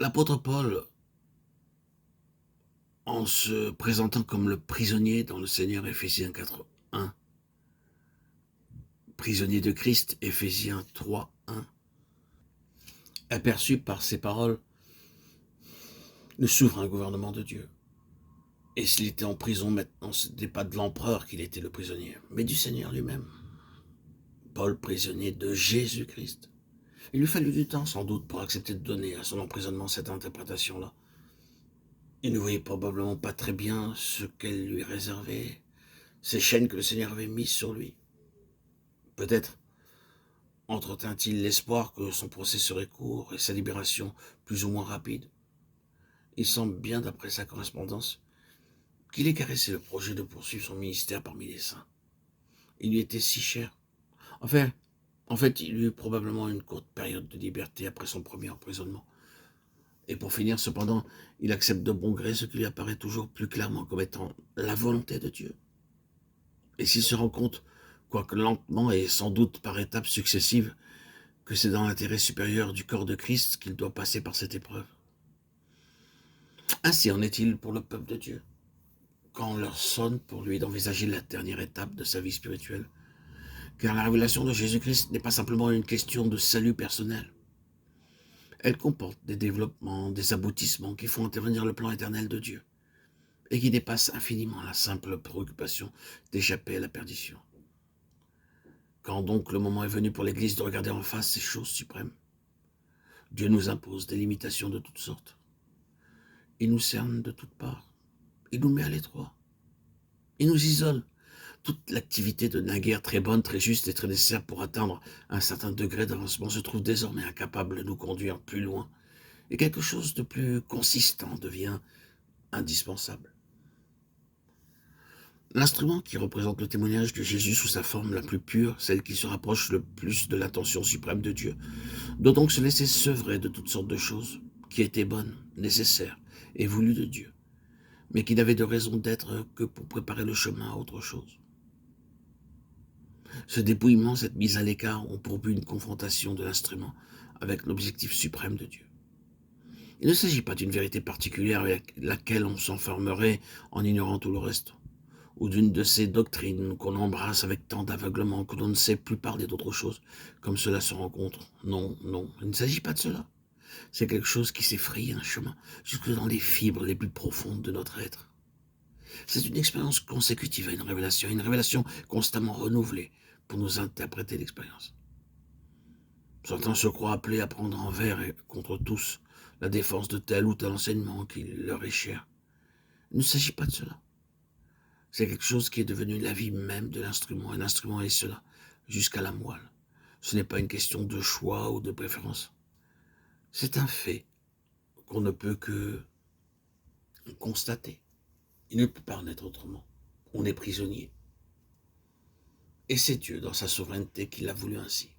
L'apôtre Paul, en se présentant comme le prisonnier dans le Seigneur, Éphésiens 4:1, prisonnier de Christ, Éphésiens 3:1, aperçu par ces paroles le souverain gouvernement de Dieu. Et s'il était en prison maintenant, ce n'était pas de l'empereur qu'il était le prisonnier, mais du Seigneur lui-même. Paul, prisonnier de Jésus-Christ. Il lui fallut du temps, sans doute, pour accepter de donner à son emprisonnement cette interprétation-là. Il ne voyait probablement pas très bien ce qu'elle lui réservait, ces chaînes que le Seigneur avait mises sur lui. Peut-être entretint-il l'espoir que son procès serait court et sa libération plus ou moins rapide. Il semble bien, d'après sa correspondance, qu'il ait caressé le projet de poursuivre son ministère parmi les saints. Il lui était si cher. En fait, il eut probablement une courte période de liberté après son premier emprisonnement. Et pour finir, cependant, il accepte de bon gré ce qui lui apparaît toujours plus clairement comme étant la volonté de Dieu. Et s'il se rend compte, quoique lentement et sans doute par étapes successives, que c'est dans l'intérêt supérieur du corps de Christ qu'il doit passer par cette épreuve. Ainsi en est-il pour le peuple de Dieu, quand l'heure sonne pour lui d'envisager la dernière étape de sa vie spirituelle. Car la révélation de Jésus-Christ n'est pas simplement une question de salut personnel. Elle comporte des développements, des aboutissements qui font intervenir le plan éternel de Dieu et qui dépassent infiniment la simple préoccupation d'échapper à la perdition. Quand donc le moment est venu pour l'Église de regarder en face ces choses suprêmes, Dieu nous impose des limitations de toutes sortes. Il nous cerne de toutes parts. Il nous met à l'étroit. Il nous isole. Toute l'activité de naguère très bonne, très juste et très nécessaire pour atteindre un certain degré d'avancement se trouve désormais incapable de nous conduire plus loin. Et quelque chose de plus consistant devient indispensable. L'instrument qui représente le témoignage de Jésus sous sa forme la plus pure, celle qui se rapproche le plus de l'intention suprême de Dieu, doit donc se laisser sevrer de toutes sortes de choses qui étaient bonnes, nécessaires et voulues de Dieu, mais qui n'avaient de raison d'être que pour préparer le chemin à autre chose. Ce dépouillement, cette mise à l'écart ont pour but une confrontation de l'instrument avec l'objectif suprême de Dieu. Il ne s'agit pas d'une vérité particulière avec laquelle on s'enfermerait en ignorant tout le reste, ou d'une de ces doctrines qu'on embrasse avec tant d'aveuglement que l'on ne sait plus parler d'autre chose, comme cela se rencontre. Non, non, il ne s'agit pas de cela. C'est quelque chose qui s'effraie un chemin, jusque dans les fibres les plus profondes de notre être. C'est une expérience consécutive à une révélation constamment renouvelée pour nous interpréter l'expérience. Certains se croient appelés à prendre envers et contre tous la défense de tel ou tel enseignement qui leur est cher. Il ne s'agit pas de cela. C'est quelque chose qui est devenu la vie même de l'instrument, et l'instrument est cela, jusqu'à la moelle. Ce n'est pas une question de choix ou de préférence. C'est un fait qu'on ne peut que constater. Il ne peut pas en être autrement. On est prisonnier. Et c'est Dieu, dans sa souveraineté, qui l'a voulu ainsi.